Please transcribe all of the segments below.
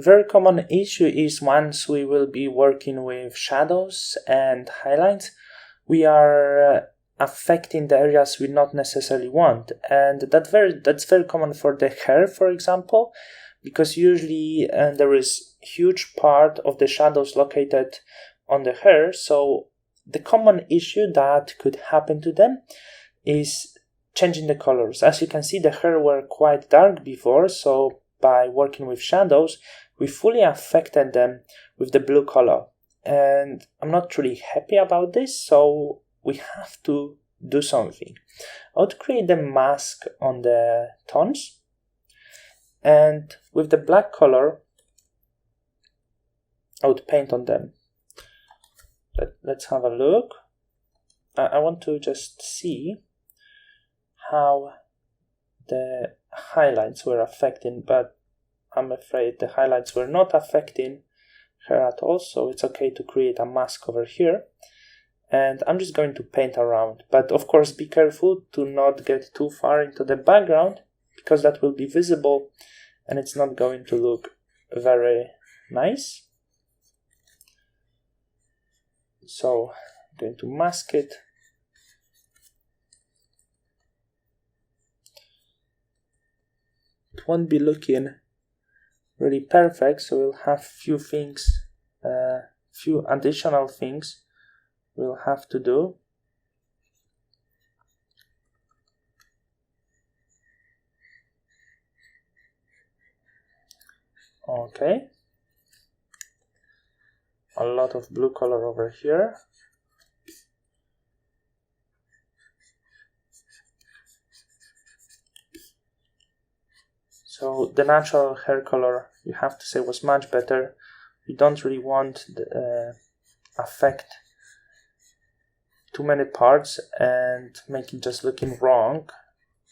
very common issue is once we will be working with shadows and highlights, we are affecting the areas we not necessarily want, and that's very common for the hair, for example, because usually there is huge part of the shadows located on the hair. So the common issue that could happen to them is changing the colors. As you can see, the hair were quite dark before, so by working with shadows, we fully affected them with the blue color. And I'm not really happy about this, so we have to do something. I would create a mask on the tones, and with the black color, I would paint on them. Let's have a look. I want to just see how the highlights were affecting, but I'm afraid the highlights were not affecting her at all, so it's okay to create a mask over here. And I'm just going to paint around, but of course be careful to not get too far into the background, because that will be visible and it's not going to look very nice. So I'm going to mask it. It won't be looking really perfect, so we'll have few additional things we'll have to do. Okay. A lot of blue color over here. So the natural hair color, you have to say, was much better. We don't really want the affect too many parts and make it just looking wrong.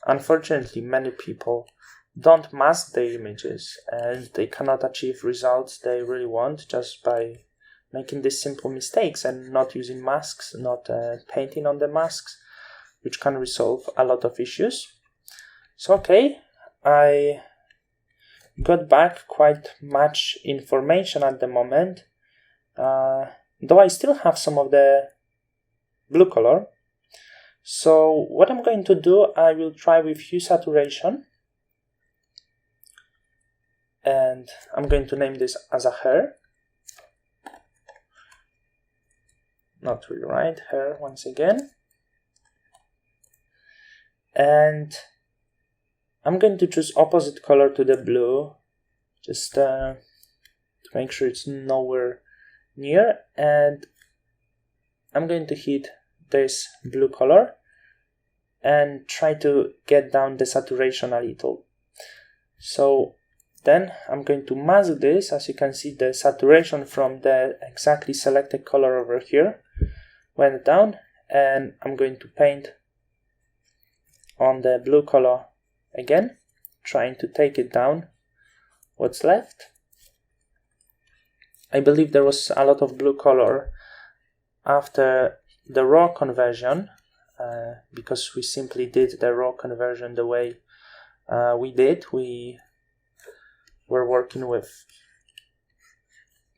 Unfortunately, many people don't mask their images and they cannot achieve results they really want just by making these simple mistakes and not using masks, not painting on the masks, which can resolve a lot of issues. So okay, I got back quite much information at the moment, though I still have some of the blue color. So what I'm going to do, I will try with hue saturation, and I'm going to name this as a hair. Not really right, hair once again. And I'm going to choose opposite color to the blue, just to make sure it's nowhere near, and I'm going to hit this blue color and try to get down the saturation a little. So then I'm going to mask this. As you can see, the saturation from the exactly selected color over here went down, and I'm going to paint on the blue color again, trying to take it down what's left. I believe there was a lot of blue color after the raw conversion, because we simply did the raw conversion the way we did. We were working with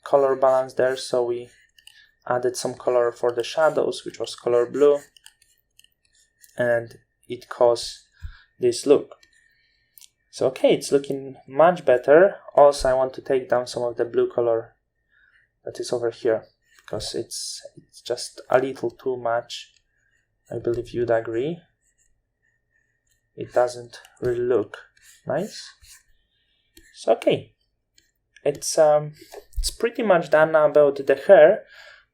color balance there, so we added some color for the shadows, which was color blue, and it caused this look. So okay, it's looking much better. Also, I want to take down some of the blue color that is over here, because it's just a little too much. I believe you'd agree. It doesn't really look nice. So okay, it's pretty much done about the hair,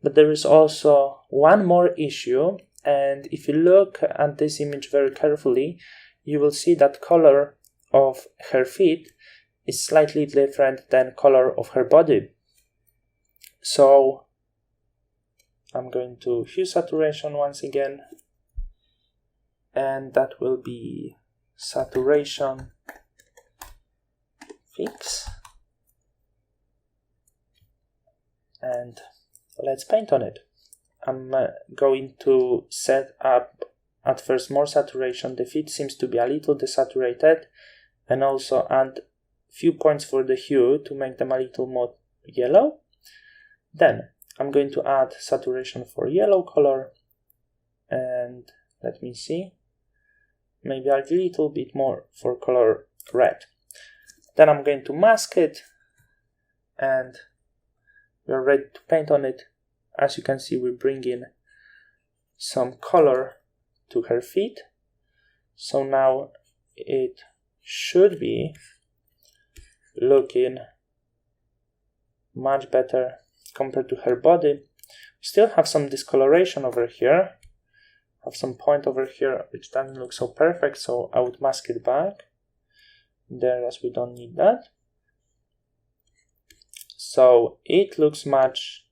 but there is also one more issue, and if you look at this image very carefully, you will see that color of her feet is slightly different than color of her body. So I'm going to hue saturation once again, and that will be saturation fix, and let's paint on it. I'm going to set up at first more saturation. The feet seems to be a little desaturated, and also add few points for the hue to make them a little more yellow. Then I'm going to add saturation for yellow color, and let me see, maybe a little bit more for color red. Then I'm going to mask it, and we're ready to paint on it. As you can see, we bring in some color to her feet. So now it should be looking much better compared to her body. We still have some discoloration over here, have some point over here which doesn't look so perfect, so I would mask it back there as we don't need that. So it looks much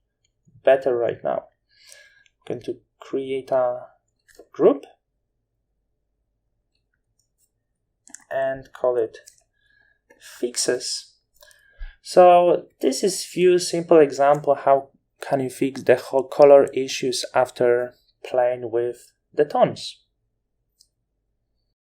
better right now. I'm going to create a group and call it fixes. So this is few simple example how can you fix the whole color issues after playing with the tones.